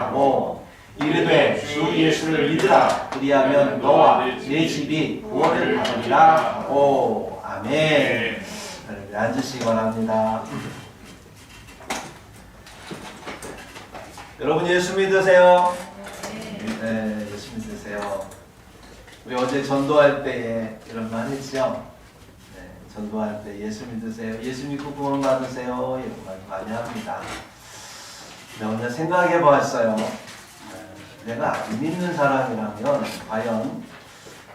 하고 이르되 주 예수를 믿으라. 그리하면 너와 네 집이 구원을 받으리라 하고. 아멘. 앉으시기 바랍니다. 여러분 예수 믿으세요? 네, 예수 믿으세요. 우리 어제 전도할 때에 이런 말 했죠? 네, 전도할 때 예수 믿으세요. 예수 믿고 구원 받으세요. 이런 말 많이 합니다. 근데 오늘 생각해 보았어요. 내가 안 믿는 사람이라면 과연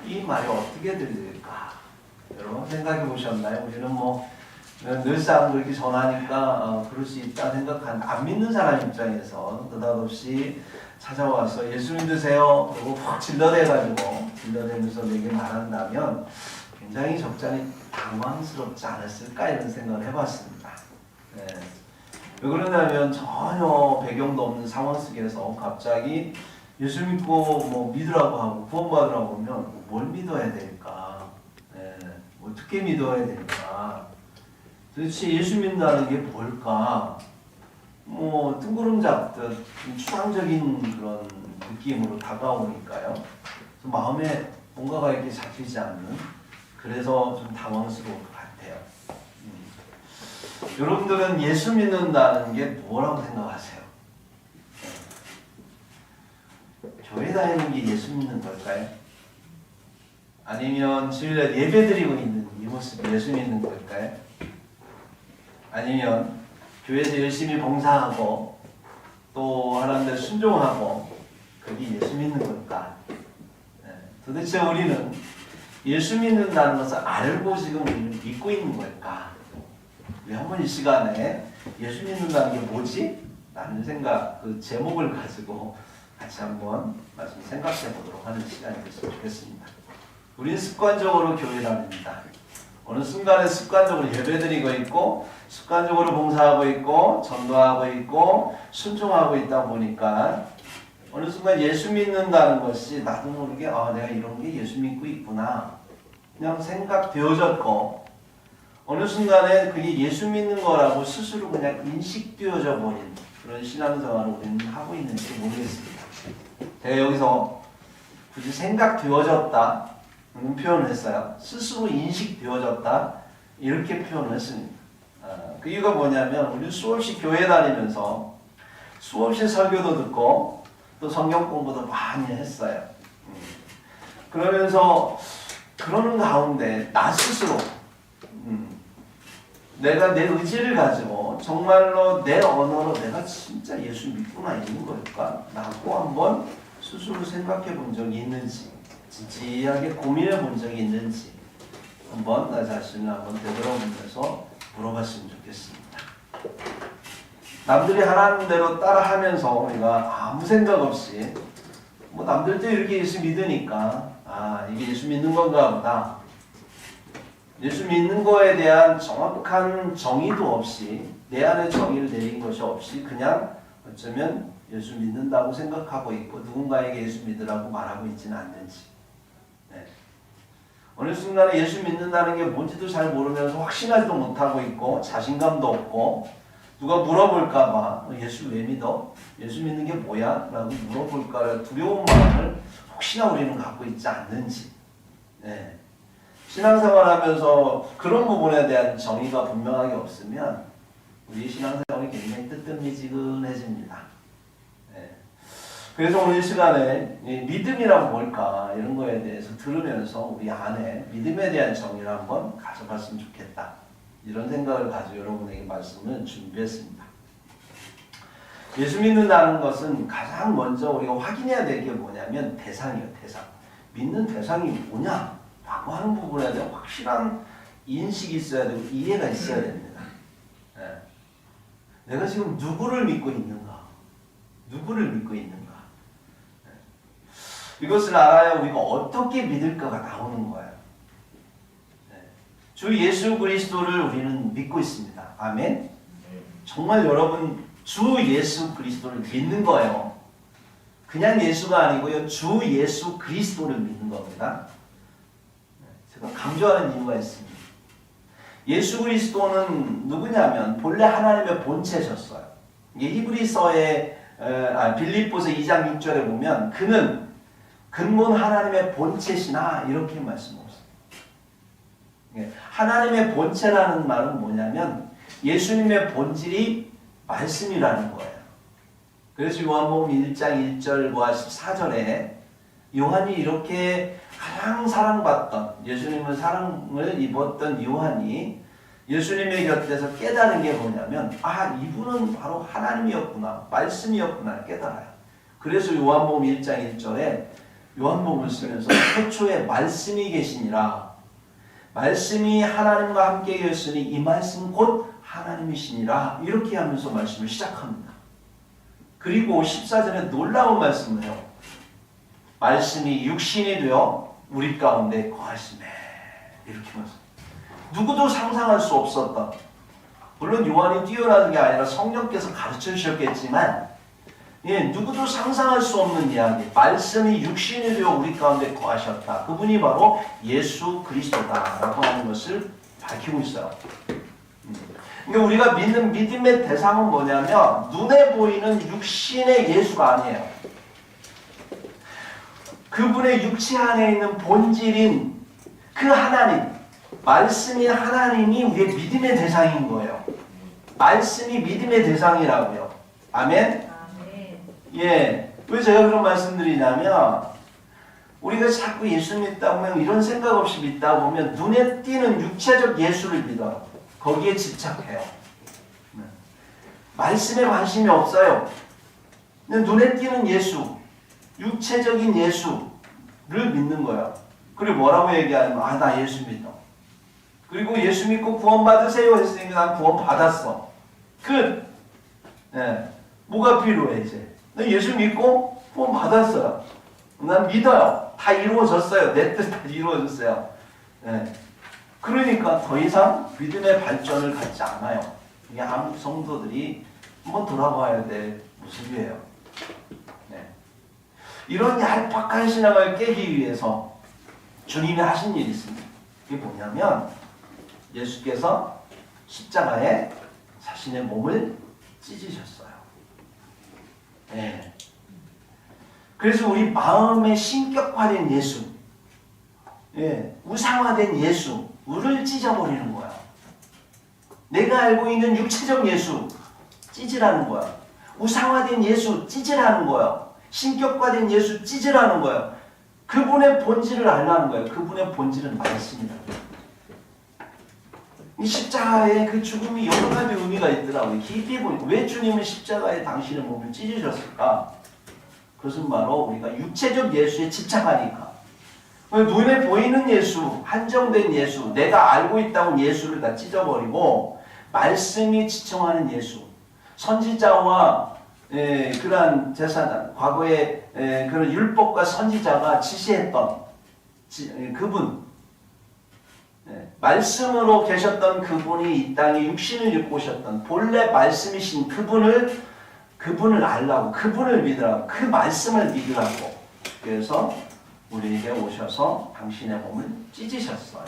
이 말이 어떻게 들릴까? 여러분 생각해 보셨나요? 우리는 뭐 늘상 그렇게 전하니까 그럴 수 있다 생각한 안 믿는 사람 입장에서 느닷없이 찾아와서 예수 믿으세요 그리고 확 질러대면서 내게 말한다면 굉장히 적잖이 당황스럽지 않았을까 이런 생각을 해봤습니다. 네. 왜 그러냐면 전혀 배경도 없는 상황 속에서 갑자기 예수 믿고 뭐 믿으라고 하고 구원받으라고 하면 뭘 믿어야 될까? 네. 어떻게 믿어야 될까? 도대체 예수 믿는다는 게 뭘까? 뭐 뜬구름 잡듯 추상적인 그런 느낌으로 다가오니까요. 마음에 뭔가가 이렇게 잡히지 않는, 그래서 좀 당황스러울 것 같아요. 여러분들은 예수 믿는다는 게 뭐라고 생각하세요? 교회 다니는 게 예수 믿는 걸까요? 아니면 주일날 예배 드리고 있는 이 모습이 예수 믿는 걸까요? 아니면 교회에서 열심히 봉사하고 또 하나님들 순종하고 그게 예수 믿는 걸까? 네. 도대체 우리는 예수 믿는다는 것을 알고 지금 우리는 믿고 있는 걸까? 우리 한번 이 시간에 예수 믿는다는 게 뭐지? 라는 생각, 그 제목을 가지고 같이 한번 말씀 생각해 보도록 하는 시간이 됐으면 좋겠습니다. 우리는 습관적으로 교회 다닙니다. 어느 순간에 습관적으로 예배드리고 있고 습관적으로 봉사하고 있고 전도하고 있고 순종하고 있다 보니까 어느 순간 예수 믿는다는 것이 나도 모르게 내가 이런 게 예수 믿고 있구나 그냥 생각되어졌고 어느 순간에 그게 예수 믿는 거라고 스스로 그냥 인식되어져 버린 그런 신앙생활을 우리는 하고 있는지 모르겠습니다. 제가 여기서 굳이 생각되어졌다 는 표현을 했어요. 스스로 인식되어졌다 이렇게 표현을 했습니다. 그 이유가 뭐냐면 우리 수없이 교회 다니면서 수없이 설교도 듣고 또 성경 공부도 많이 했어요. 그러면서 그러는 가운데 나 스스로 내가 내 의지를 가지고 정말로 내 언어로 내가 진짜 예수 믿고나 있는 걸까? 라고 한번 스스로 생각해 본 적이 있는지 진지하게 고민해 본 적이 있는지 한번 나 자신을 한번 되돌아보면서 물어봤으면 좋겠습니다. 남들이 하라는 대로 따라하면서 우리가 아무 생각 없이 뭐 남들도 이렇게 예수 믿으니까 이게 예수 믿는 건가 보다. 예수 믿는 거에 대한 정확한 정의도 없이 내 안에 정의를 내린 것이 없이 그냥 어쩌면 예수 믿는다고 생각하고 있고 누군가에게 예수 믿으라고 말하고 있지는 않는지 어느 순간에 예수 믿는다는 게 뭔지도 잘 모르면서 확신하지도 못하고 있고 자신감도 없고 누가 물어볼까봐 예수 왜 믿어? 예수 믿는 게 뭐야? 라고 물어볼까 두려운 마음을 혹시나 우리는 갖고 있지 않는지 신앙생활하면서 그런 부분에 대한 정의가 분명하게 없으면 우리 신앙생활이 굉장히 뜨뜻미지근해집니다. 그래서 오늘 이 시간에 믿음이란 뭘까 이런 거에 대해서 들으면서 우리 안에 믿음에 대한 정의를 한번 가져봤으면 좋겠다. 이런 생각을 가지고 여러분에게 말씀을 준비했습니다. 예수 믿는다는 것은 가장 먼저 우리가 확인해야 될 게 뭐냐면 대상이에요. 대상. 믿는 대상이 뭐냐 라고 하는 부분에 대한 확실한 인식이 있어야 되고 이해가 있어야 됩니다. 내가 지금 누구를 믿고 있는가? 누구를 믿고 있는가? 이것을 알아야 우리가 어떻게 믿을까가 나오는 거예요. 주 예수 그리스도를 우리는 믿고 있습니다. 아멘? 정말 여러분 주 예수 그리스도를 믿는 거예요. 그냥 예수가 아니고요. 주 예수 그리스도를 믿는 겁니다. 제가 강조하는 이유가 있습니다. 예수 그리스도는 누구냐면 본래 하나님의 본체셨어요. 이게 히브리서에 빌립보서 2장 6절에 보면 그는 근본 하나님의 본체시나 이렇게 말씀하셨어요. 하나님의 본체라는 말은 뭐냐면 예수님의 본질이 말씀이라는 거예요. 그래서 요한복음 1장 1절과 14절에 요한이 이렇게 가장 사랑받던, 예수님은 사랑을 입었던 요한이 예수님의 곁에서 깨달은 게 뭐냐면 이분은 바로 하나님이었구나, 말씀이었구나 깨달아요. 그래서 요한복음 1장 1절에 요한복음을 쓰면서 태초에 말씀이 계시니라, 말씀이 하나님과 함께 계셨으니 이 말씀 곧 하나님이시니라, 이렇게 하면서 말씀을 시작합니다. 그리고 14절에 놀라운 말씀을 해요. 말씀이 육신이 되어 우리 가운데 거하시네, 이렇게 말씀. 누구도 상상할 수 없었던, 물론 요한이 뛰어나는 게 아니라 성령께서 가르쳐 주셨겠지만 누구도 상상할 수 없는 이야기, 말씀이 육신이 되어 우리 가운데 거하셨다. 그분이 바로 예수 그리스도다라고 하는 것을 밝히고 있어요. 그러니까 우리가 믿는 믿음의 대상은 뭐냐면 눈에 보이는 육신의 예수가 아니에요. 그분의 육체 안에 있는 본질인 그 하나님, 말씀인 하나님이 우리의 믿음의 대상인 거예요. 말씀이 믿음의 대상이라고요. 아멘? 예. 왜 제가 그런 말씀드리냐면 우리가 자꾸 예수 믿다 보면 이런 생각 없이 믿다 보면 눈에 띄는 육체적 예수를 믿어요. 거기에 집착해요. 말씀에 관심이 없어요. 눈에 띄는 예수, 육체적인 예수를 믿는 거예요. 그리고 뭐라고 얘기하냐면 나 예수 믿어. 그리고 예수 믿고 구원 받으세요 했으니까 난 구원 받았어. 끝. 예. 뭐가 필요해 이제? 나 예수 믿고 구원 받았어요. 난 믿어요. 다 이루어졌어요. 내 뜻 다 이루어졌어요. 예. 그러니까 더 이상 믿음의 발전을 갖지 않아요. 이게 한국 성도들이 한번 돌아봐야 될 모습이에요. 네. 이런 얄팍한 신앙을 깨기 위해서 주님이 하신 일이 있습니다. 그게 뭐냐면 예수께서 십자가에 자신의 몸을 찢으셨어요. 네. 그래서 우리 마음에 신격화된 예수, 우상화된 예수를 찢어버리는 거야. 내가 알고 있는 육체적 예수 찢으라는 거야. 우상화된 예수 찢으라는 거야. 신격화된 예수 찢으라는 거야. 그분의 본질을 알라는 거예요. 그분의 본질은 말씀이다. 이 십자가의 그 죽음이 여러 가지 의미가 있더라고요. 깊이 보니까 왜 주님은 십자가에 당신의 몸을 찢으셨을까? 그것은 바로 우리가 육체적 예수에 집착하니까. 눈에 보이는 예수, 한정된 예수, 내가 알고 있다고 예수를 다 찢어버리고 말씀이 지청하는 예수, 선지자와 그러한 제사장, 과거에 그런 율법과 선지자가 지시했던 그분, 말씀으로 계셨던 그분이 이 땅에 육신을 입고 오셨던 본래 말씀이신 그분을 알라고, 그분을 믿으라고, 그 말씀을 믿으라고. 그래서 우리에게 오셔서 당신의 몸을 찢으셨어요.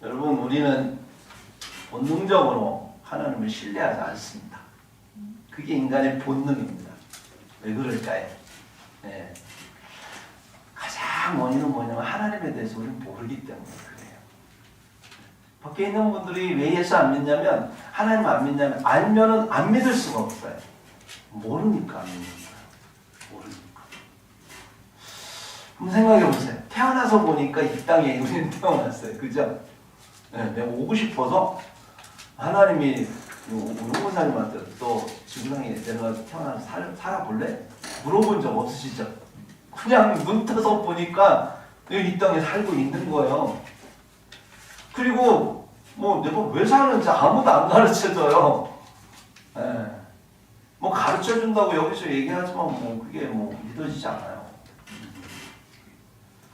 여러분, 우리는 본능적으로 하나님을 신뢰하지 않습니다. 그게 인간의 본능입니다. 왜 그럴까요? 네. 가장 원인은 뭐냐면 하나님에 대해서 우리는 모르기 때문에 그래요. 밖에 있는 분들이 왜 예수 안 믿냐면, 하나님 안 믿냐면, 알면은 안 믿을 수가 없어요. 모르니까 안 믿는 거예요. 모르니까. 한번 생각해 보세요. 태어나서 보니까 이 땅에 우리는 태어났어요. 그죠? 네, 내가 오고 싶어서 하나님이 우리 부모님한테 또 지구상에 내가 태어나서 살아볼래? 물어본 적 없으시죠? 그냥 눈 떠서 보니까 이 땅에 살고 있는 거예요. 그리고 뭐 내가 왜 사는지 아무도 안 가르쳐줘요. 예. 뭐 가르쳐준다고 여기서 얘기하지만 뭐 그게 뭐 믿어지지 않아요.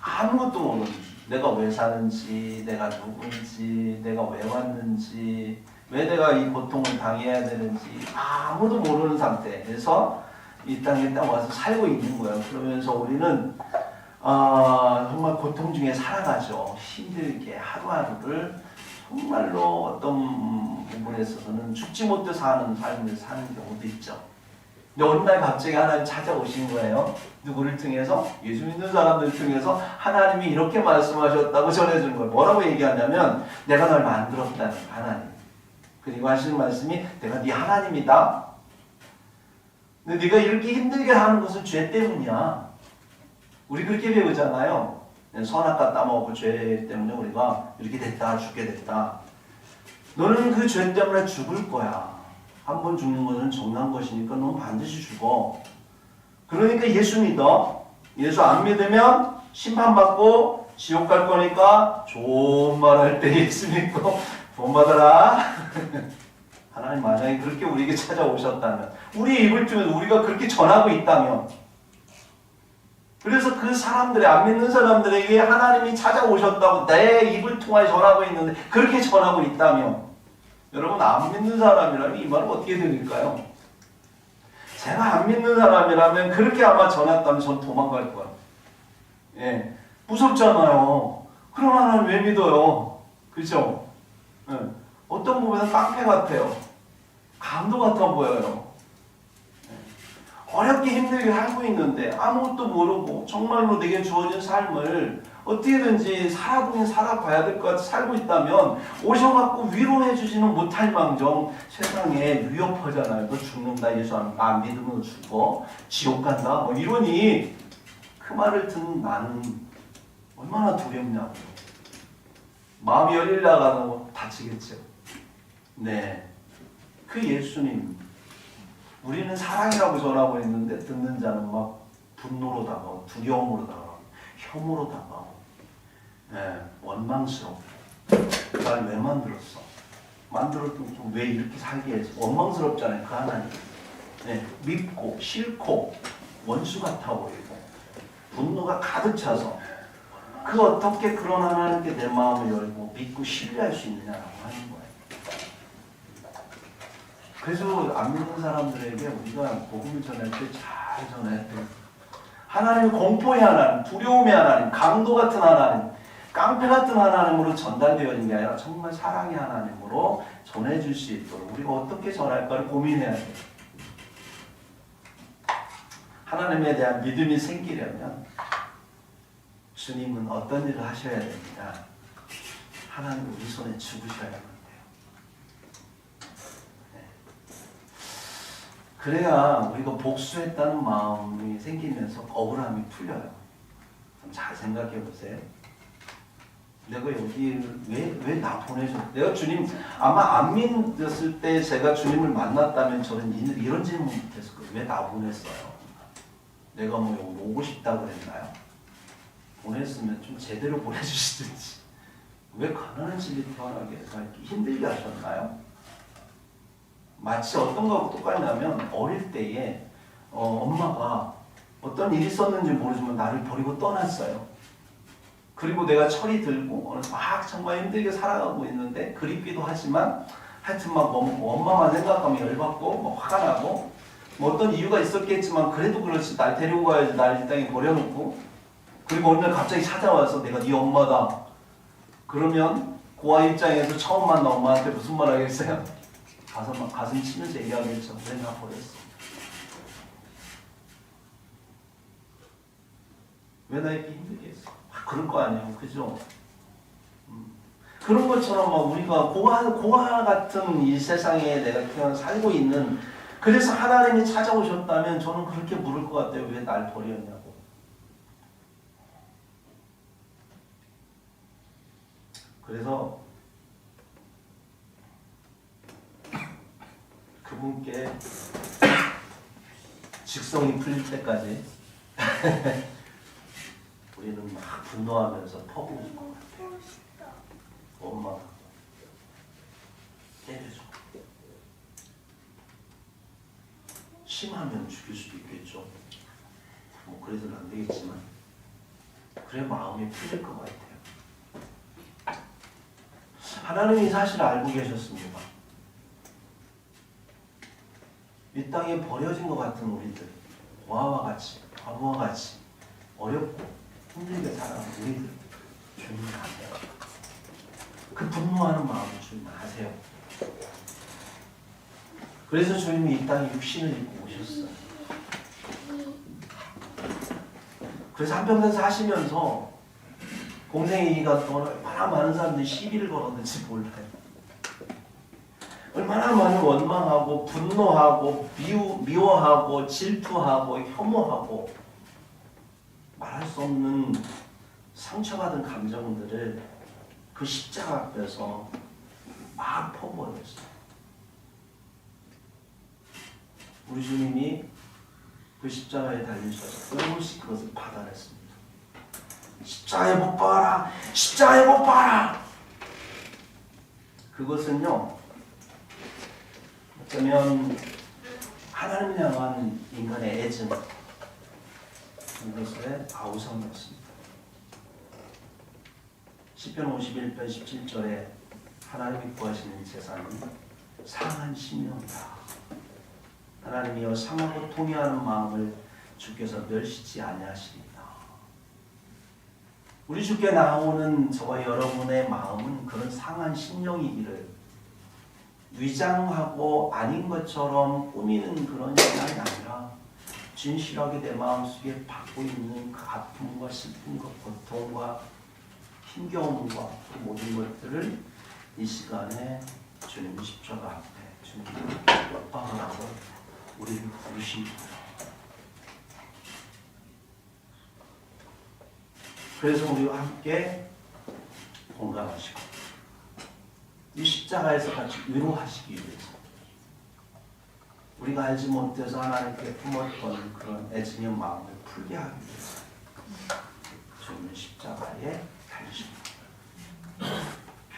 아무것도 모르는, 내가 왜 사는지, 내가 누군지, 내가 왜 왔는지, 왜 내가 이 고통을 당해야 되는지 아무도 모르는 상태에서 이 땅에 딱 와서 살고 있는 거예요. 그러면서 우리는 정말 고통 중에 살아가죠. 힘들게 하루하루를 정말로 어떤 부분에 있어서는 죽지 못해 사는 삶을 사는 경우도 있죠. 근데 어느 날 갑자기 하나님 찾아오신 거예요. 누구를 통해서? 예수 믿는 사람들 통해서 하나님이 이렇게 말씀하셨다고 전해주는 거예요. 뭐라고 얘기하냐면 내가 널 만들었다는 거예요, 하나님. 그리고 하시는 말씀이 내가 네 하나님이다. 근데 네가 이렇게 힘들게 하는 것은 죄 때문이야. 우리 그렇게 배우잖아요. 선악과 따먹고 죄 때문에 우리가 이렇게 됐다, 죽게 됐다. 너는 그 죄 때문에 죽을 거야. 한 번 죽는 것은 정당한 것이니까 너는 반드시 죽어. 그러니까 예수 믿어. 예수 안 믿으면 심판받고 지옥 갈 거니까 좋은 말 할 때 예수 믿고 돈 받아라. 하나님 만약에 그렇게 우리에게 찾아오셨다면, 우리 입을 통해서 우리가 그렇게 전하고 있다면, 그래서 그 사람들의 안 믿는 사람들에게 하나님이 찾아오셨다고 내 입을 통하여 전하고 있는데 그렇게 전하고 있다면, 여러분 안 믿는 사람이라면 이 말은 어떻게 들릴까요? 제가 안 믿는 사람이라면 그렇게 아마 전했다면 전 도망갈 거야. 예, 무섭잖아요. 그럼 하나님 왜 믿어요? 그죠? 예. 어떤 부분에서 깡패 같아요. 강도 같아 보여요. 어렵게 힘들게 살고 있는데 아무것도 모르고 정말로 내게 주어진 삶을 어떻게든지 살아봐야 될 것 같아 살고 있다면 오셔갖고 위로해 주지는 못할 망정 세상에 위협하잖아요. 너 죽는다. 예수 안 믿으면 죽어. 지옥 간다. 뭐 이러니 그 말을 듣는 나는 얼마나 두렵냐고. 마음이 열리려가는 거 다치겠죠. 네, 그 예수님 우리는 사랑이라고 전하고 있는데 듣는 자는 막 분노로 다가오고 두려움으로 다가오고 혐오로 다가오고 원망스럽고 날 왜 만들었어? 만들었던 왜 이렇게 살게 했어? 원망스럽잖아요. 그 하나님. 밉고 싫고 원수 같아 보이고 분노가 가득 차서 그 어떻게 그런 하나님께 내 마음을 열고 믿고 신뢰할 수 있느냐라고 하는 거예요. 그래서 안 믿는 사람들에게 우리가 복음을 전할 때 잘 전해야 돼요. 하나님은 공포의 하나님, 두려움의 하나님, 강도 같은 하나님, 깡패 같은 하나님으로 전달되어진 게 아니라 정말 사랑의 하나님으로 전해줄 수 있도록 우리가 어떻게 전할까를 고민해야 돼요. 하나님에 대한 믿음이 생기려면 주님은 어떤 일을 하셔야 됩니다. 하나님 우리 손에 죽으셔야 합니다. 그래야 우리가 복수했다는 마음이 생기면서 억울함이 풀려요. 잘 생각해 보세요. 내가 여기 왜 나 보내셨? 내가 주님 아마 안 믿었을 때 제가 주님을 만났다면 저는 이런 질문 못했을 거예요. 왜 나 보냈어요? 내가 뭐 여기 오고 싶다고 그랬나요? 보냈으면 좀 제대로 보내주시든지. 왜 가난한 집에 태어나게 해서 이렇게 힘들게 하셨나요? 마치 어떤 거하고 똑같냐면 어릴 때에 엄마가 어떤 일이 있었는지 모르지만 나를 버리고 떠났어요. 그리고 내가 철이 들고 막 정말 힘들게 살아가고 있는데 그립기도 하지만 하여튼 막 엄마만 생각하면 열받고 뭐 화가 나고 뭐 어떤 이유가 있었겠지만 그래도 그렇지 날 데리고 가야지 날 이 땅에 버려놓고 그리고 어느 날 갑자기 찾아와서 내가 네 엄마다. 그러면 고아 입장에서 처음 만난 엄마한테 무슨 말 하겠어요? 가슴 치면서 얘기하겠죠. 왜 나 버렸어? 왜 나 이렇게 힘들게 했어? 그럴 거 아니에요. 그죠? 그런 것처럼 막 우리가 고아 같은 이 세상에 내가 그냥 살고 있는 그래서 하나님이 찾아오셨다면 저는 그렇게 물을 것 같아요. 왜 날 버렸냐고. 그래서 그분께 직성이 풀릴 때까지 우리는 막 분노하면서 퍼부을 것 같아요. 엄마가 때려줘. 심하면 죽일 수도 있겠죠. 뭐 그래서는 안 되겠지만 그래 마음이 풀릴 것 같아요. 하나님이 사실을 알고 계셨습니다. 이 땅에 버려진 것 같은 우리들, 고아와 같이, 바보와 같이 어렵고 힘들게 살아가는 우리들 주님 아세요. 그 분노하는 마음을 주님 아세요. 그래서 주님이 이 땅에 육신을 입고 오셨어요. 그래서 한평생 사시면서 공생의 기간 동안 얼마나 많은 사람들이 시비를 걸었는지 몰라요. 얼마나 많은 원망하고 분노하고 미워하고 질투하고 혐오하고 말할 수 없는 상처받은 감정들을 그 십자가 앞에서 막 퍼부어냈어요. 우리 주님이 그 십자가에 달리셔서 오롯이 그것을 받아냈습니다. 십자가에 못 박아라! 십자가에 못 박아라! 그것은요, 어쩌면 하나님을 향한 인간의 애증, 이것의 아우성이었습니다. 시편 51편 17절에 하나님이 구하시는 재산은 상한 심령이다. 하나님이여 상하고 통회하는 마음을 주께서 멸시치 아니하시리다. 우리 주께 나오는 저와 여러분의 마음은 그런 상한 심령이기를 위장하고 아닌 것처럼 꾸미는 그런 신앙이 아니라 진실하게 내 마음속에 받고 있는 그 아픔과 슬픔과 고통과 힘겨움과 그 모든 것들을 이 시간에 주님 십자가 앞에 주님 엇박으라고 우리를 부르십니다. 그래서 우리와 함께 공감하시고 이 십자가에서 같이 위로하시기 위해서 우리가 알지 못해서 하나님께 품었던 그런 애증의 마음을 풀게 하기 위해서 주님은 십자가에 달리십니다.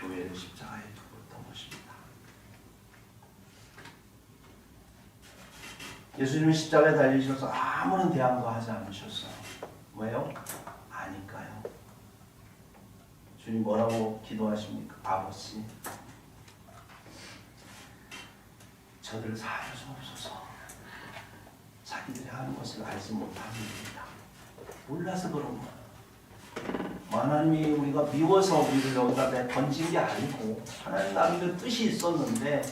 교회를 십자가에 두고 떠나십니다. 예수님은 십자가에 달리셔서 아무런 대항도 하지 않으셨어요. 왜요? 아니까요. 주님 뭐라고 기도하십니까? 아버지, 저들을 사하여 주옵소서. 자기들이 하는 것을 알지 못합니다. 몰라서 그런 거예요. 하나님이 우리가 미워서 우리를 여기다 던진 게 아니고 하나님 나름대로 뜻이 있었는데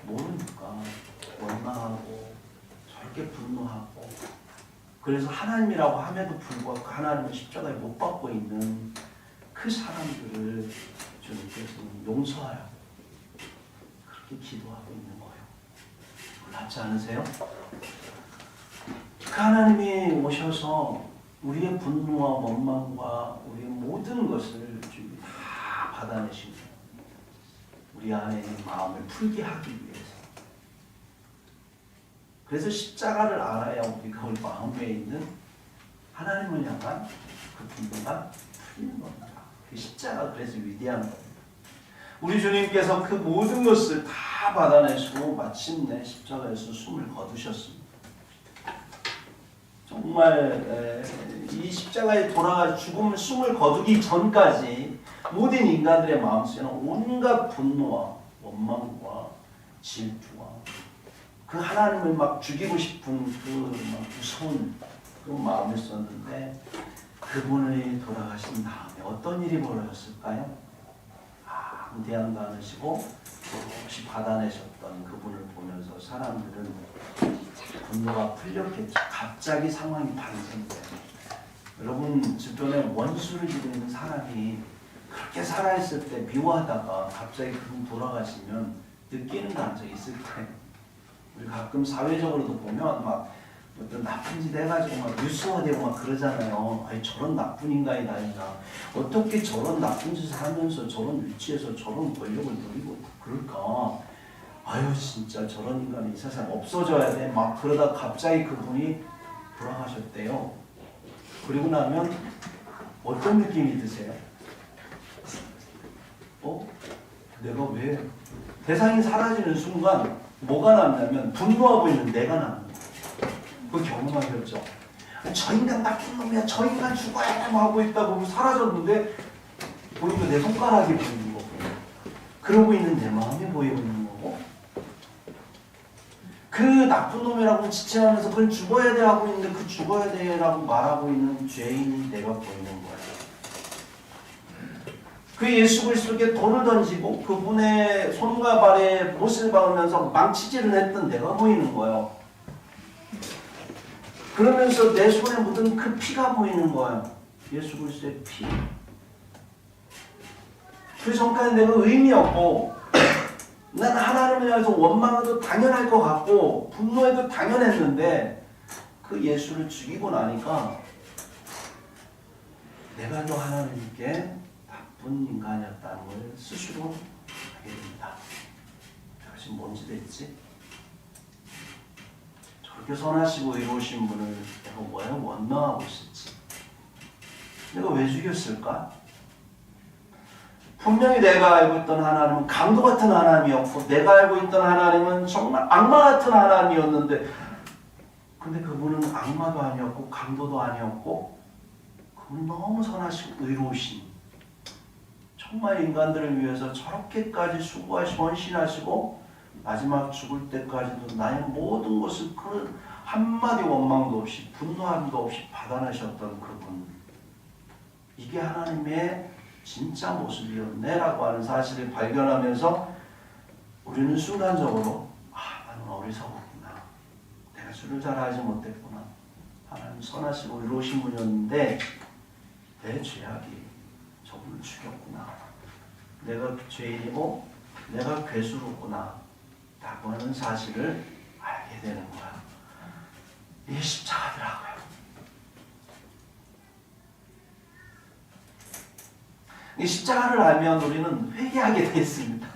모르니까 원망하고 저렇게 분노하고, 그래서 하나님이라고 함에도 불구하고 하나님은 십자가에 못 박고 있는 그 사람들을 주님께서는 용서하라고 그렇게 기도하고 있는 거예요. 놀랍지 않으세요? 그 하나님이 오셔서 우리의 분노와 원망과 우리의 모든 것을 주님이 다 받아내시고 우리 안에 있는 마음을 풀게 하기 위해서. 그래서 십자가를 알아야 우리가 우리 마음에 있는 하나님을 향한 그 분노가 풀리는 겁니다. 그 십자가 그래서 위대한 겁니다. 우리 주님께서 그 모든 것을 다 받아내시고 마침내 십자가에서 숨을 거두셨습니다. 정말 이 십자가에 돌아가 죽음을 숨을 거두기 전까지 모든 인간들의 마음속에는 온갖 분노와 원망과 질투와 그 하나님을 막 죽이고 싶은 그 막 무서운 그런 마음이 있었는데, 그분이 돌아가신 다음에 어떤 일이 벌어졌을까요? 아무 대항도 안 하시고 혹시 받아내셨던 그분을 보면서 사람들은 분노가 풀렸겠죠. 갑자기 상황이 반전돼요. 여러분 주변에 원수를 지고 있는 사람이 그렇게 살아있을 때 미워하다가 갑자기 그분 돌아가시면 느끼는 감정이 있을 거예요. 우리 가끔 사회적으로도 보면 막 어떤 나쁜 짓 해가지고 막 뉴스화되고 막 그러잖아요. 아니 저런 나쁜 인간이 아니라 어떻게 저런 나쁜 짓을 하면서 저런 위치에서 저런 권력을 누리고 그럴까? 아유 진짜 저런 인간이 이 세상 없어져야 돼. 막 그러다 갑자기 그분이 돌아가셨대요. 그리고 나면 어떤 느낌이 드세요? 내가 왜? 대상이 사라지는 순간 뭐가 남냐면 분노하고 있는 내가 남는 거예요. 그 경험하셨죠? 저 인간 나쁜 놈이야, 저 인간 죽어야 돼 하고 있다고 사라졌는데 보이면 내 손가락이 보이는 거고, 그러고 있는 내 마음이 보이고 있는 거고, 그 나쁜 놈이라고 지칭하면서 그걸 죽어야 돼 하고 있는데 그 죽어야 돼라고 말하고 있는 죄인이 내가 보이는 거예요. 그 예수 그리스도께 돌을 던지고 그분의 손과 발에 못을 박으면서 망치질을 했던 내가 보이는 거예요. 그러면서 내 손에 묻은 그 피가 보이는 거예요. 예수 그리스도의 피. 그 전까지 내가 의미 없고 난 하나님을 향해서 원망해도 당연할 것 같고 분노해도 당연했는데 그 예수를 죽이고 나니까 내가 또 하나님께 나쁜 인간이었다는 걸 스스로 하게 됩니다. 내가 지금 뭔 짓 했지? 저렇게 선하시고 의로우신 분을 내가 왜 원망하고 있었지? 내가 왜 죽였을까? 분명히 내가 알고 있던 하나님은 강도 같은 하나님이었고 내가 알고 있던 하나님은 정말 악마 같은 하나님이었는데 근데 그분은 악마도 아니었고 강도도 아니었고 그분은 너무 선하시고 의로우신 정말 인간들을 위해서 저렇게까지 수고하시고 헌신하시고 마지막 죽을 때까지도 나의 모든 것을 그 한마디 원망도 없이 분노함도 없이 받아내셨던 그분 이게 하나님의 진짜 모습이었네라고 하는 사실을 발견하면서 우리는 순간적으로 나는 어리석었구나. 내가 술을 잘 알지 못했구나. 하나님 선하시고 이로우신 분이었는데 내 죄악이 저분을 죽였구나. 내가 죄인이고 내가 괴수롭구나 라고 하는 사실을 알게 되는 거야. 이게 십자가더라고요. 이 십자가를 알면 우리는 회개하게 되어 있습니다.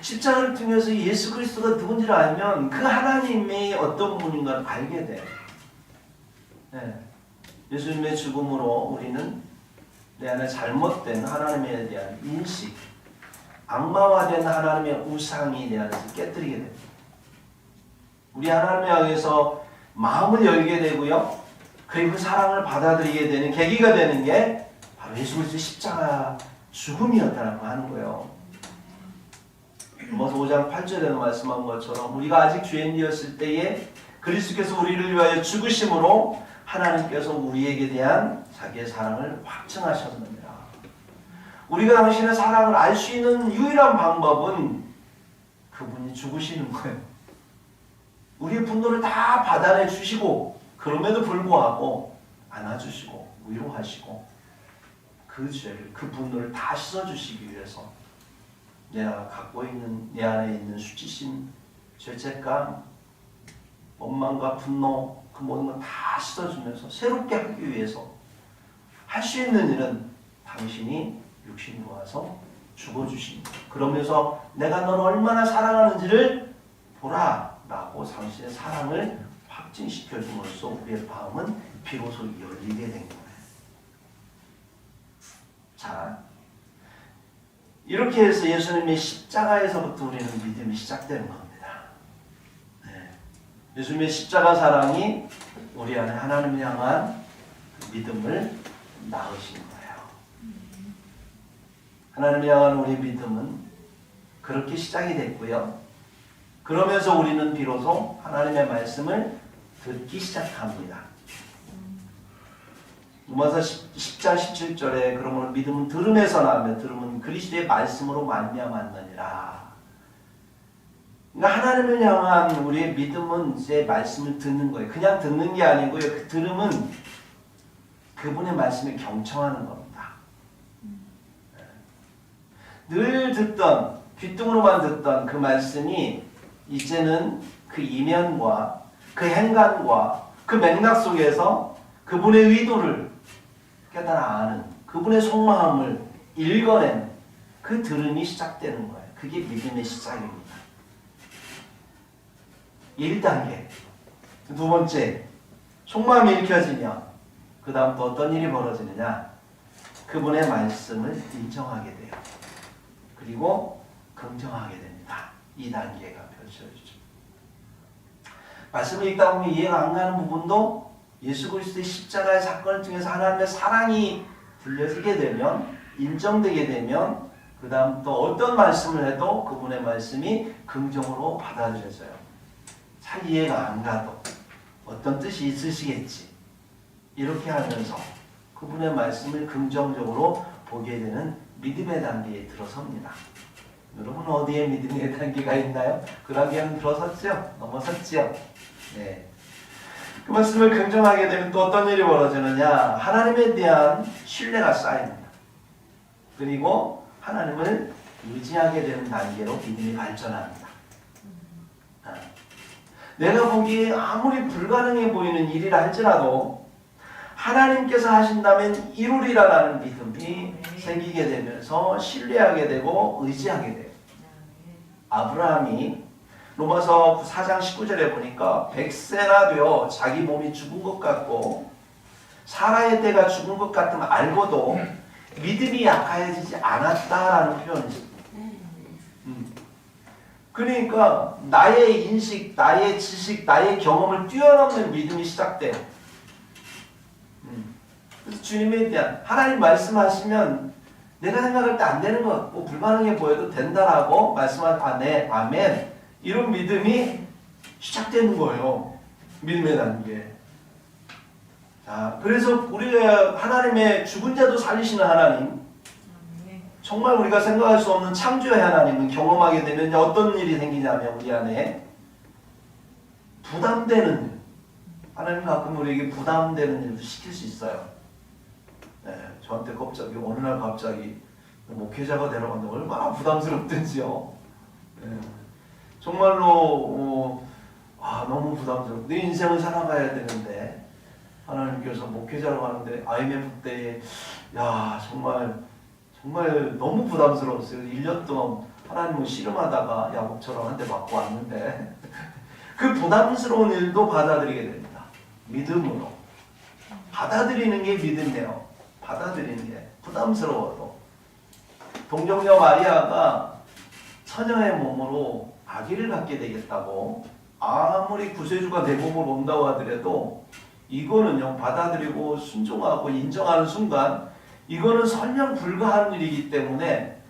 십자가를 통해서 예수 그리스도가 누군지를 알면 그 하나님이 어떤 분인가를 알게 돼. 네. 예수님의 죽음으로 우리는 내 안에 잘못된 하나님에 대한 인식, 악마화된 하나님의 우상이 내 안에서 깨뜨리게 됩니다. 우리 하나님을 향해서 마음을 열게 되고요. 그리고 그 사랑을 받아들이게 되는 계기가 되는 게 바로 예수 그리스도의 십자가 죽음이었다라고 하는 거예요. 로마서 5장 8절에 말씀한 것처럼 우리가 아직 죄인이었을 때에 그리스도께서 우리를 위하여 죽으심으로 하나님께서 우리에게 대한 자기의 사랑을 확증하셨느니라. 우리가 당신의 사랑을 알 수 있는 유일한 방법은 그분이 죽으시는 거예요. 우리의 분노를 다 받아내 주시고 그럼에도 불구하고 안아주시고 위로하시고 그 죄를 그 분노를 다 씻어주시기 위해서 내가 갖고 있는 내 안에 있는 수치심, 죄책감, 원망과 분노 그 모든 걸 다 씻어주면서 새롭게 하기 위해서 할 수 있는 일은 당신이 육신으로 와서 죽어주신 거예요. 그러면서 내가 너를 얼마나 사랑하는지를 보라 라고 당신의 사랑을 확증시켜줌으로써 우리의 마음은 비로소 열리게 된 거예요. 자, 이렇게 해서 예수님의 십자가에서부터 우리는 믿음이 시작되는 겁니다. 네. 예수님의 십자가 사랑이 우리 안에 하나님을 향한 믿음을 낳으신 거예요. 하나님을 향한 우리 믿음은 그렇게 시작이 됐고요. 그러면서 우리는 비로소 하나님의 말씀을 듣기 시작합니다. 로마서 10장 17절에 그러므로 믿음은 들음에서 나며 들음은 그리스도의 말씀으로 말미암았느니라. 그러니까 하나님을 향한 우리의 믿음은 이제 말씀을 듣는 거예요. 그냥 듣는 게 아니고요. 그 들음은 그분의 말씀에 경청하는 겁니다. 늘 듣던 귓등으로만 듣던 그 말씀이 이제는 그 이면과 그 행간과 그 맥락 속에서 그분의 의도를 깨달아 아는 그분의 속마음을 읽어낸 그 들음이 시작되는 거예요. 그게 믿음의 시작입니다. 1단계. 두 번째, 속마음이 읽혀지면 그 다음 또 어떤 일이 벌어지느냐? 그분의 말씀을 인정하게 돼요. 그리고 긍정하게 됩니다. 2단계가 펼쳐지죠. 말씀을 읽다 보면 이해가 안 가는 부분도 예수 그리스도의 십자가의 사건을 통해서 하나님의 사랑이 들려지게 되면 인정되게 되면 그 다음 또 어떤 말씀을 해도 그분의 말씀이 긍정으로 받아들여져요. 잘 이해가 안 가도 어떤 뜻이 있으시겠지. 이렇게 하면서 그분의 말씀을 긍정적으로 보게 되는 믿음의 단계에 들어섭니다. 여러분 어디에 믿음의 단계가 있나요? 그 단계는 들어섰죠? 넘어섰죠? 네. 그 말씀을 긍정하게 되면 또 어떤 일이 벌어지느냐? 하나님에 대한 신뢰가 쌓입니다. 그리고 하나님을 의지하게 되는 단계로 믿음이 발전합니다. 내가 보기에 아무리 불가능해 보이는 일이라 할지라도 하나님께서 하신다면 이루리라라는 믿음이 생기게 되면서 신뢰하게 되고 의지하게 돼요. 아브라함이 로마서 4장 19절에 보니까 100세나 되어 자기 몸이 죽은 것 같고 사라의 때가 죽은 것 같음 알고도 믿음이 약해지지 않았다라는 표현이 있습니다. 그러니까 나의 인식, 나의 지식, 나의 경험을 뛰어넘는 믿음이 시작돼요. 그래서 주님에 대한 하나님 말씀하시면 내가 생각할 때 안 되는 것 같고 불가능해 보여도 된다라고 말씀한 네, 아멘. 이런 믿음이 시작되는 거예요. 믿음의 단계. 자, 그래서 우리가 하나님의 죽은 자도 살리시는 하나님, 정말 우리가 생각할 수 없는 창조의 하나님은 경험하게 되면 어떤 일이 생기냐면 우리 안에 부담되는 일. 하나님 가끔 우리에게 부담되는 일도 시킬 수 있어요. 네, 저한테 갑자기 어느 날 갑자기 목회자가 되라고 얼마나 부담스럽든지요. 네, 정말로 너무 부담스럽고 내 인생을 살아가야 되는데 하나님께서 목회자로 가는데 IMF 때 정말 너무 부담스러웠어요. 1년 동안 하나님을 씨름하다가 야곱처럼 한 대 맞고 왔는데 그 부담스러운 일도 받아들이게 됩니다. 믿음으로. 받아들이는 게 믿음이에요. 받아들이는 게 부담스러워도. 동정녀 마리아가 처녀의 몸으로 아기를 갖게 되겠다고 아무리 구세주가 내 몸으로 온다고 하더라도 이거는요 받아들이고 순종하고 인정하는 순간 이거는 설명 불가한 일이기 때문에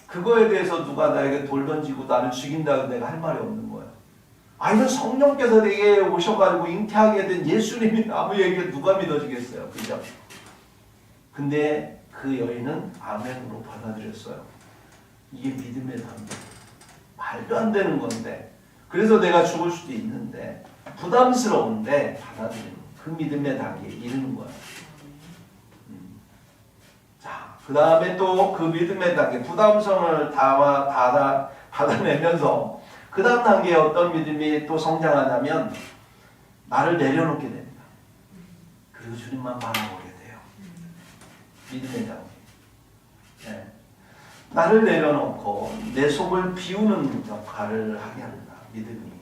그거에 대해서 누가 나에게 돌 던지고 나를 죽인다고 내가 할 말이 없는 거예요. 이건 성령께서 내게 오셔가지고 잉태하게 된 예수님이 아무 얘기 누가 믿어지겠어요. 그죠? 근데 그 여인은 아멘으로 받아들였어요. 이게 믿음의 단계. 말도 안 되는 건데 그래서 내가 죽을 수도 있는데 부담스러운데 받아들이는 그 믿음의 단계에 이르는 거예요. 자, 그 다음에 또 그 믿음의 단계 부담성을 받아내면서 그 다음 단계에 어떤 믿음이 또 성장하냐면 나를 내려놓게 됩니다. 그리고 주님만 바라보게 돼요. 믿음의 단계. 네. 나를 내려놓고 내 속을 비우는 역할을 하게 합니다. 믿음이.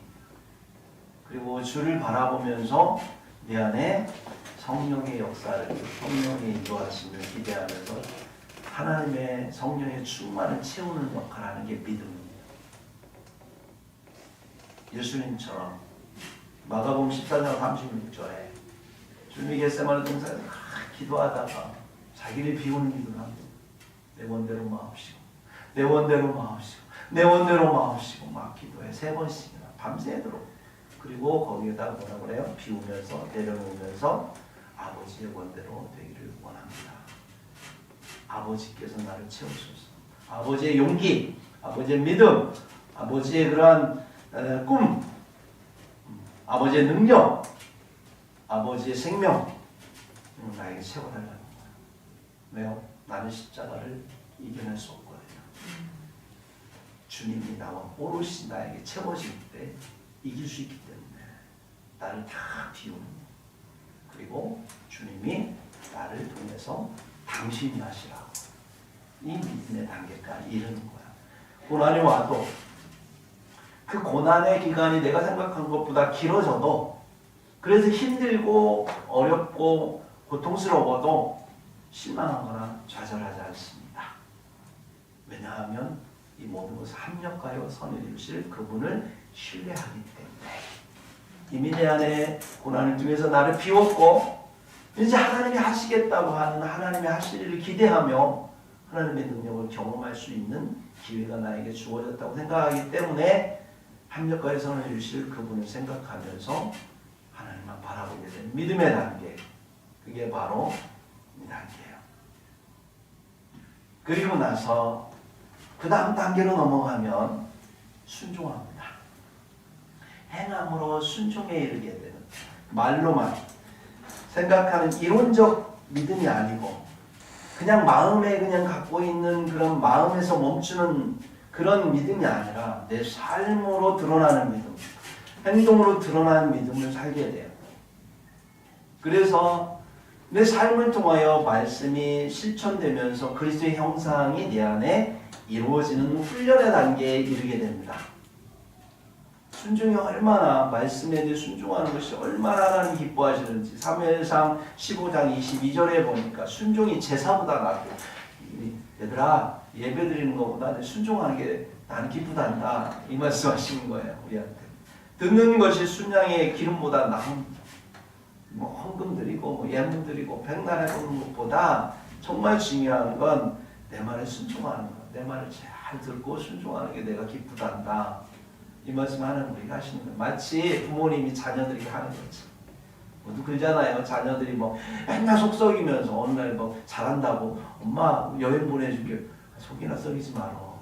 그리고 주를 바라보면서 내 안에 성령의 역사를, 성령의 인도하심을 기대하면서 하나님의 성령의 충만을 채우는 역할을 하는 게 믿음입니다. 예수님처럼 마가복음 14장 36절에 주님이 겟세마네 동산에서 기도하다가 자기를 비우는 기도를 합니다. 내 원대로 마옵시고 내 원대로 마옵시고 내 원대로 마옵시고 막 기도해 3번씩이나 밤새도록. 그리고 거기에다 뭐라 그래요? 비우면서 내려놓으면서 아버지의 원대로 되기를 원합니다. 아버지께서 나를 채우소서. 아버지의 용기, 아버지의 믿음, 아버지의 그러한 꿈, 아버지의 능력, 아버지의 생명 나에게 채워달라는 거예요. 왜요? 나는 십자가를 이겨낼 수 없거든요. 주님이 나와 오롯이 나에게 채워질 때 이길 수 있기 때문에 나를 다 비우는 거예요. 그리고 주님이 나를 통해서 당신이 하시라고 이 믿음의 단계까지 이르는 거야. 고난이 와도 그 고난의 기간이 내가 생각한 것보다 길어져도 그래서 힘들고 어렵고 고통스러워도 실망하거나 좌절하지 않습니다. 왜냐하면 이 모든 것을 합력하여 선을 이루실 그분을 신뢰하기 때문에 이미 내 안에 고난을 통해서 나를 비웠고 이제 하나님이 하시겠다고 하는 하나님의 하실 일을 기대하며 하나님의 능력을 경험할 수 있는 기회가 나에게 주어졌다고 생각하기 때문에 합력하여 선을 이루실 그분을 생각하면서 하나님만 바라보게 된 믿음의 단계, 그게 바로 이 단계예요. 그리고 나서 그 다음 단계로 넘어가면 순종합니다. 행함으로 순종에 이르게 되는 말로만 생각하는 이론적 믿음이 아니고 그냥 마음에 그냥 갖고 있는 그런 마음에서 멈추는 그런 믿음이 아니라 내 삶으로 드러나는 믿음, 행동으로 드러나는 믿음을 살게 돼요. 그래서 내 삶을 통하여 말씀이 실천되면서 그리스도의 형상이 내 안에 이루어지는 훈련의 단계에 이르게 됩니다. 순종이 얼마나, 말씀에 대해 순종하는 것이 얼마나 하나님 기뻐하시는지 사무엘상 15장 22절에 보니까 순종이 제사보다 낫고, 얘들아 예배 드리는 것보다 순종하는 게 나는 기쁘단다, 이 말씀하시는 거예요. 우리한테 듣는 것이 순양의 기름보다 나은, 헌금 드리고 예물 드리고 백날 해보는 것보다 정말 중요한 건 내 말에 순종하는 것, 내 말을 잘 듣고 순종하는 게 내가 기쁘단다, 이 말씀 하는 우리가 하시는 거예요. 마치 부모님이 자녀들에게 하는 거지. 모두 그러잖아요. 자녀들이 맨날 속 썩이면서 어느 날 잘한다고 엄마 여행 보내줄게, 속이나 썩이지 말어.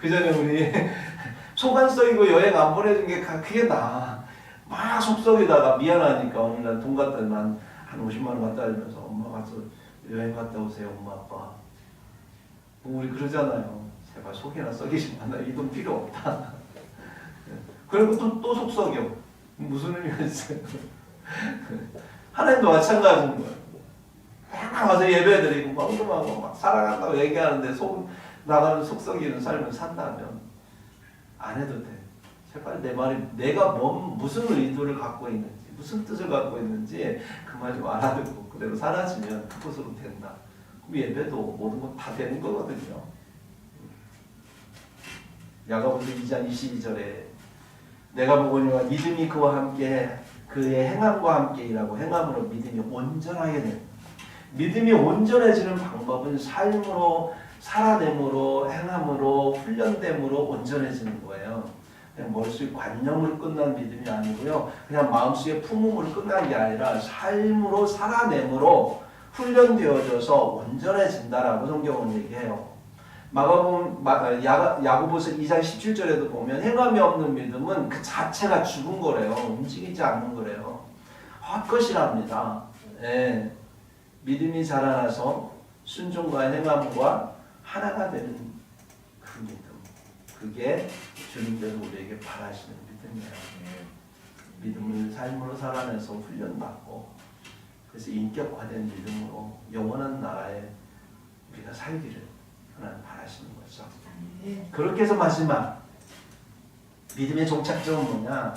그 전에 우리 속 안 썩이고 여행 안 보내준 게 그게 나아. 막 속 썩이다가 미안하니까 어느 날 돈 갖다 한 50만 원 갖다 주면서 엄마 가서 여행 갔다 오세요, 엄마 아빠. 우리 그러잖아요. 제발 속이나 썩이지 마. 나 이 돈 필요 없다. 그리고 또 속 썩여. 무슨 의미가 있어요? 하나님도 마찬가지인 거예요. 맨날 와서 예배드리고 헌금하고 막 사랑한다고 얘기하는데 속 나가는 속 썩이는 삶을 산다면 안 해도 돼. 제발 내 말이 내가 무슨 의도를 갖고 있는지, 무슨 뜻을 갖고 있는지 그 말 좀 알아듣고 그대로 살아지면 그것으로 된다. 그럼 예배도 모든 것 다 되는 거거든요. 야고보서 2장 22절에 내가 보거니와 믿음이 그와 함께 그의 행함과 함께 일하고 행함으로 믿음이 온전하게 됩니다. 믿음이 온전해지는 방법은 삶으로 살아냄으로 행함으로 훈련됨으로 온전해지는 거예요. 그냥 머릿속에 관념으로 끝난 믿음이 아니고요. 그냥 마음속에 품음으로 끝난 게 아니라 삶으로 살아냄으로 훈련되어져서 온전해진다라고 성경은 얘기해요. 야고보서 2장 17절에도 보면 행함이 없는 믿음은 그 자체가 죽은 거래요. 움직이지 않는 거래요. 헛것이랍니다. 예. 믿음이 자라나서 순종과 행함과 하나가 되는 그 믿음, 그게 주님께서 우리에게 바라시는 믿음이에요. 믿음을 삶으로 살아내서 훈련받고 그래서 인격화된 믿음으로 영원한 나라에 우리가 살기를 하나님 바라시는 거죠. 그렇게 해서 마지막 믿음의 종착점은 뭐냐?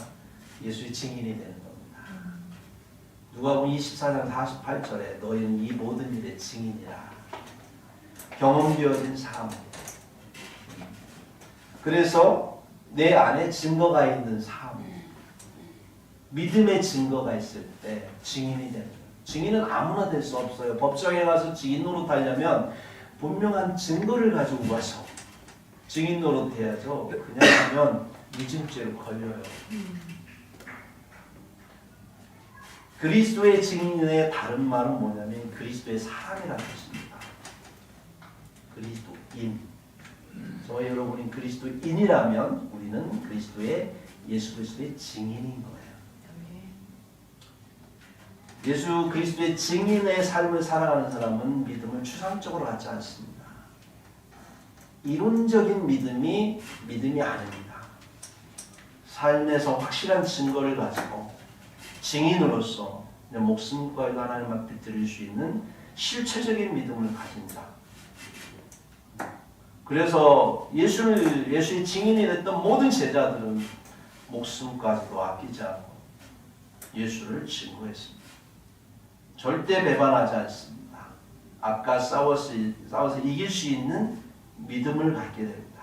예수의 증인이 되는 겁니다. 누가복음 24장 48절에 너희는 이 모든 일의 증인이라. 경험되어진 삶. 그래서 내 안에 증거가 있는 삶. 믿음의 증거가 있을 때 증인이 되는 거예요. 증인은 아무나 될 수 없어요. 법정에 가서 증인 노릇하려면 분명한 증거를 가지고 와서 증인 노릇해야죠. 그냥 하면 위증죄로 걸려요. 그리스도의 증인의 다른 말은 뭐냐면 그리스도의 사람이라는 뜻입니다. 그리스도인. 저와 여러분이 그리스도인이라면 우리는 그리스도의 예수 그리스도의 증인인 거예요. 예수 그리스도의 증인의 삶을 살아가는 사람은 믿음을 추상적으로 갖지 않습니다. 이론적인 믿음이 아닙니다. 삶에서 확실한 증거를 가지고 증인으로서 목숨과 하나님 앞에 드릴 수 있는 실체적인 믿음을 가진다. 그래서 예수의 증인이 됐던 모든 제자들은 목숨까지도 아끼지 않고 예수를 증거했습니다. 절대 배반하지 않습니다. 아까 싸워서 이길 수 있는 믿음을 갖게 됩니다.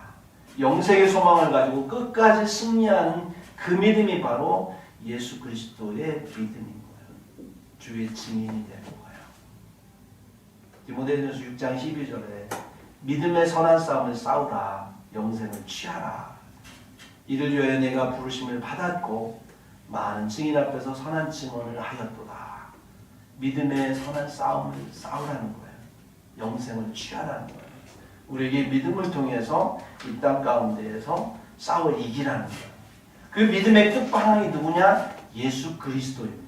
영생의 소망을 가지고 끝까지 승리하는 그 믿음이 바로 예수 그리스도의 믿음인 거예요. 주의 증인이 되는 거예요. 디모데전서 6장 12절에 믿음의 선한 싸움을 싸우라. 영생을 취하라. 이를 위하여 내가 부르심을 받았고 많은 증인 앞에서 선한 증언을 하였도다. 믿음의 선한 싸움을 싸우라는 거예요. 영생을 취하라는 거예요. 우리에게 믿음을 통해서 이 땅 가운데에서 싸워 이기라는 거예요. 그 믿음의 끝판왕이 누구냐? 예수 그리스도입니다.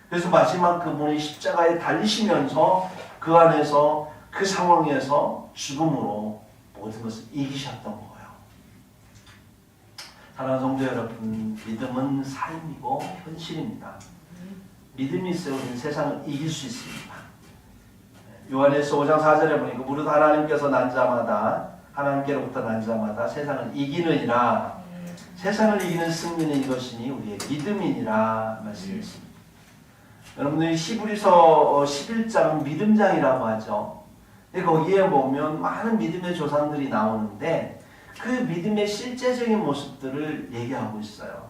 그래서 마지막 그분이 십자가에 달리시면서 그 안에서 그 상황에서 죽음으로 모든 것을 이기셨던 거예요. 사랑하는 성도 여러분, 믿음은 삶이고 현실입니다. 믿음이 있어야 우리는 세상을 이길 수 있습니다. 요한일서 5장 4절에 보니까 무릇 하나님께서 난 자마다 하나님께로부터 난 자마다 세상을 이기느니라. 세상을 이기는 승리는 이것이니 우리의 믿음이니라 말씀했습니다. 여러분들이 히브리서 11장은 믿음장이라고 하죠. 근데 거기에 보면 많은 믿음의 조상들이 나오는데 그 믿음의 실제적인 모습들을 얘기하고 있어요.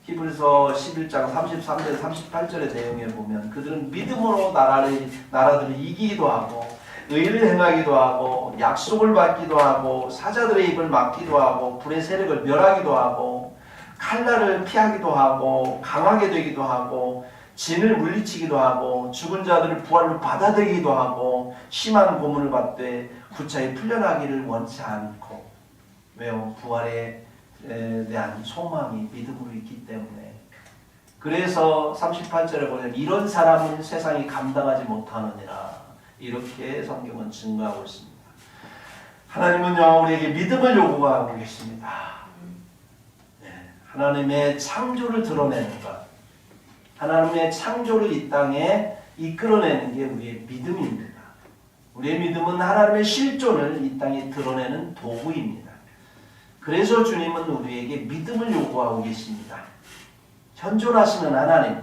히브리서 11장 33절 38절의 내용에 보면 그들은 믿음으로 나라들을 이기기도 하고 의를 행하기도 하고 약속을 받기도 하고 사자들의 입을 막기도 하고 불의 세력을 멸하기도 하고 칼날을 피하기도 하고 강하게 되기도 하고 진을 물리치기도 하고 죽은 자들을 부활로 받아들이기도 하고 심한 고문을 받되 구차히 풀려나기를 원치 않고 왜요? 부활에 대한 소망이 믿음으로 있기 때문에. 그래서 38절에 보면 이런 사람은 세상이 감당하지 못하느니라 이렇게 성경은 증거하고 있습니다. 하나님은요 우리에게 믿음을 요구하고 계십니다. 하나님의 창조를 드러내는 것, 하나님의 창조를 이 땅에 이끌어내는 게 우리의 믿음입니다. 우리의 믿음은 하나님의 실존을 이 땅에 드러내는 도구입니다. 그래서 주님은 우리에게 믿음을 요구하고 계십니다. 현존하시는 하나님,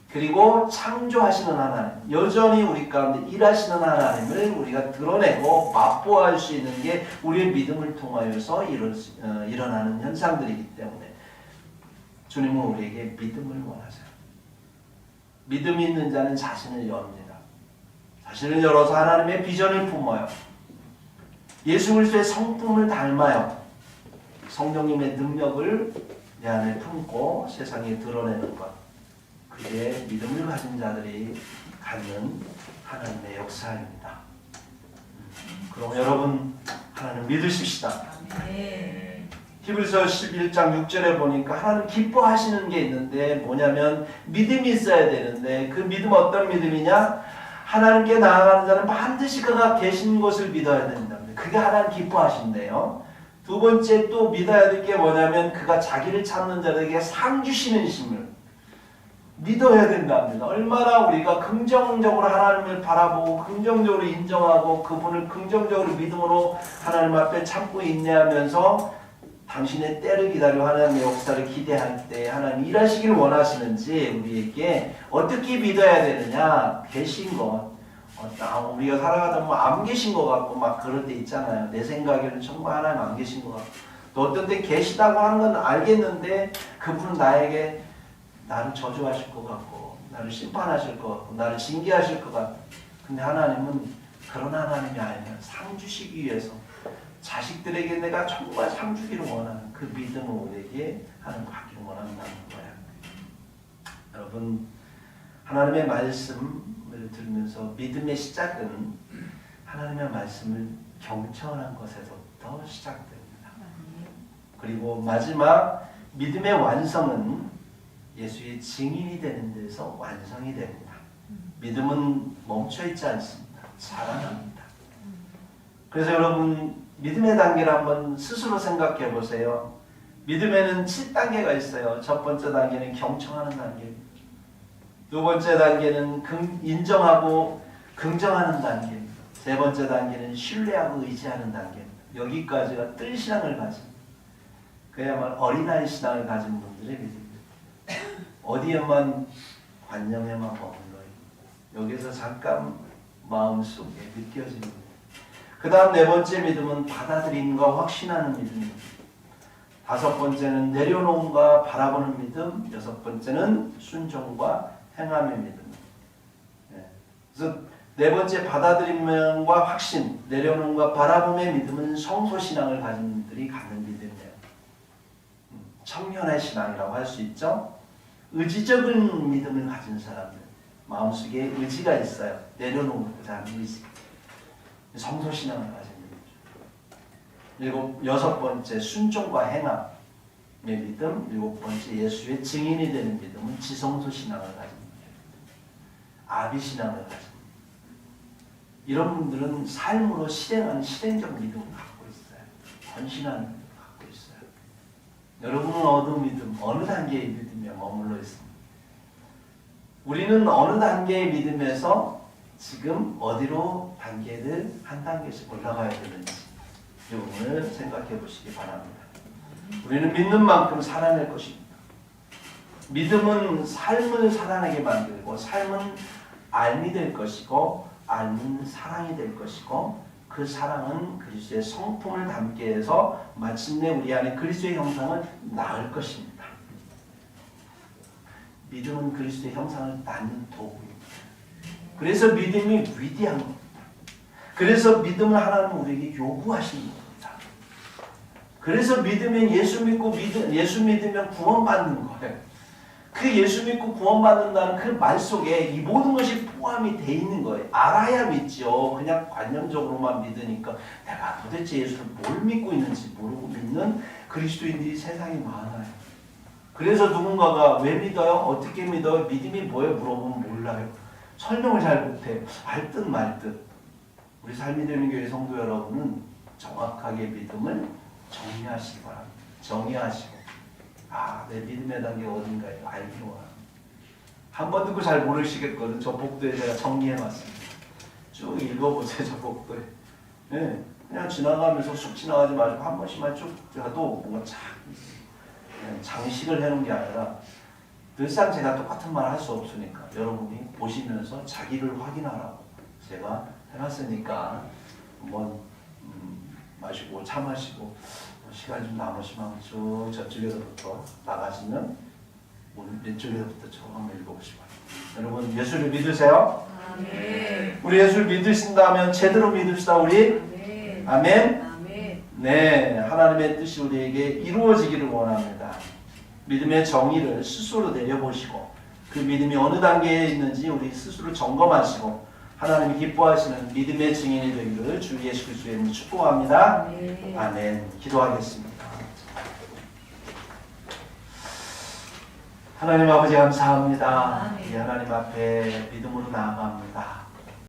그리고 창조하시는 하나님, 여전히 우리 가운데 일하시는 하나님을 우리가 드러내고 맛보아할 수 있는 게 우리의 믿음을 통하여서 일어나는 현상들이기 때문에 주님은 우리에게 믿음을 원하세요. 믿음이 있는 자는 자신을 엽니다. 자신을 열어서 하나님의 비전을 품어요. 예수 그리스도의 성품을 닮아요. 성령님의 능력을 내 안에 품고 세상에 드러내는 것. 그게 믿음을 가진 자들이 갖는 하나님의 역사입니다. 그럼 여러분 하나님 믿으십시다. 히브리서 11장 6절에 보니까 하나님 기뻐하시는 게 있는데 뭐냐면 믿음이 있어야 되는데 그 믿음 어떤 믿음이냐? 하나님께 나아가는 자는 반드시 그가 계신 것을 믿어야 된다. 그게 하나님 기뻐하신대요. 두 번째 또 믿어야 될 게 뭐냐면 그가 자기를 찾는 자들에게 상 주시는 심을 믿어야 된답니다. 얼마나 우리가 긍정적으로 하나님을 바라보고 긍정적으로 인정하고 그분을 긍정적으로 믿음으로 하나님 앞에 참고 인내하면서 당신의 때를 기다려 하나님의 역사를 기대할 때 하나님 일하시길 원하시는지 우리에게 어떻게 믿어야 되느냐? 계신 것. 우리가 살아가다 보면 안 계신 것 같고 막 그럴 때 있잖아요. 내 생각에는 정말 하나님 안 계신 것 같고 또 어떤 때 계시다고 하는 건 알겠는데 그분은 나에게 나를 저주하실 것 같고 나를 심판하실 것 같고 나를 징계하실 것 같고 근데 하나님은 그런 하나님이 아니라 상 주시기 위해서 자식들에게 내가 정말 상 주기를 원하는 그 믿음을 우리에게 하나님 갖기를 원한다는 거예요. 여러분 하나님의 말씀을 들으면서 믿음의 시작은 하나님의 말씀을 경청하는 것에서부터 시작됩니다. 그리고 마지막 믿음의 완성은 예수의 증인이 되는 데서 완성이 됩니다. 믿음은 멈춰있지 않습니다. 자라납니다. 그래서 여러분 믿음의 단계를 한번 스스로 생각해 보세요. 믿음에는 7단계가 있어요. 첫 번째 단계는 경청하는 단계입니다. 두 번째 단계는 인정하고 긍정하는 단계입니다. 세 번째 단계는 신뢰하고 의지하는 단계입니다. 여기까지가 뜰 신앙을 가진 그야말로 어린아이 신앙을 가진 분들의 믿음입니다. 어디에만 관념에만 머물러 있고 여기서 잠깐 마음속에 느껴지는 그 다음 네 번째 믿음은 받아들임과 확신하는 믿음입니다. 다섯 번째는 내려놓음과 바라보는 믿음, 여섯 번째는 순종과 행함의 믿음입니다. 그래서 네 번째 받아들임과 확신, 내려놓음과 바라봄의 믿음은 성소신앙을 가진 분들이 갖는 믿음이에요. 청년의 신앙이라고 할 수 있죠. 의지적인 믿음을 가진 사람들, 마음속에 의지가 있어요. 내려놓고자 하는 의지. 성소신앙을 가진 분이죠. 그리고 여섯 번째 순종과 행함. 믿음, 일곱 번째 예수의 증인이 되는 믿음은 지성소 신앙을 가진 분이에요. 아비 신앙을 가진 분이에요. 이런 분들은 삶으로 실행하는 실행적 믿음을 갖고 있어요. 헌신하는 믿음을 갖고 있어요. 여러분은 어느 믿음, 어느 단계의 믿음에 머물러 있습니다. 우리는 어느 단계의 믿음에서 지금 어디로 단계를 한 단계씩 올라가야 되는지 오늘 생각해 보시기 바랍니다. 우리는 믿는 만큼 살아낼 것입니다. 믿음은 삶을 살아내게 만들고 삶은 알미 될 것이고 알면 사랑이 될 것이고 그 사랑은 그리스도의 성품을 담게 해서 마침내 우리 안에 그리스도의 형상을 낳을 것입니다. 믿음은 그리스도의 형상을 낳는 도구입니다. 그래서 믿음이 위대한 겁니다. 그래서 믿음을 하나님은 우리에게 요구하시는 겁니다. 그래서 믿으면 예수 믿으면 구원받는 거예요. 그 예수 믿고 구원받는다는 그 말 속에 이 모든 것이 포함이 돼 있는 거예요. 알아야 믿죠. 그냥 관념적으로만 믿으니까 내가 도대체 예수를 뭘 믿고 있는지 모르고 믿는 그리스도인들이 세상에 많아요. 그래서 누군가가 왜 믿어요? 어떻게 믿어요? 믿음이 뭐예요? 물어보면 몰라요. 설명을 잘 못해요. 알 듯 말 듯. 우리 삶이 되는 교회 성도 여러분은 정확하게 믿음을 정리하시기 바랍니다. 정리하시고 내 믿음의 단계가 어딘가에 알기로 합니다. 한 번 듣고 잘 모르시겠거든. 저 복도에 제가 정리해놨습니다. 쭉 읽어보세요. 저 복도에. 네, 그냥 지나가면서 쑥 지나가지 마시고 한 번씩만 쭉 가도 뭔가 착 장식을 해놓은 게 아니라 늘상 제가 똑같은 말 할 수 없으니까 여러분이 보시면서 자기를 확인하라고 제가 해놨으니까 한번 마시고 차 마시고 시간 좀 남으시면 쭉 저쪽에서부터 나가시면 오늘 왼쪽에서부터 쭉 한번 읽어보시기 바랍니다. 여러분 예수를 믿으세요? 아멘. 우리 예수를 믿으신다면 제대로 믿읍시다 우리. 아멘. 아멘. 아멘. 네, 하나님의 뜻이 우리에게 이루어지기를 원합니다. 믿음의 정의를 스스로 내려보시고 그 믿음이 어느 단계에 있는지 우리 스스로 점검하시고 하나님이 기뻐하시는 믿음의 증인이 되기를 주 예수 그리스도의 이름으로 축복합니다. 아멘. 아멘. 기도하겠습니다. 하나님 아버지 감사합니다. 아멘. 이 하나님 앞에 믿음으로 나아갑니다.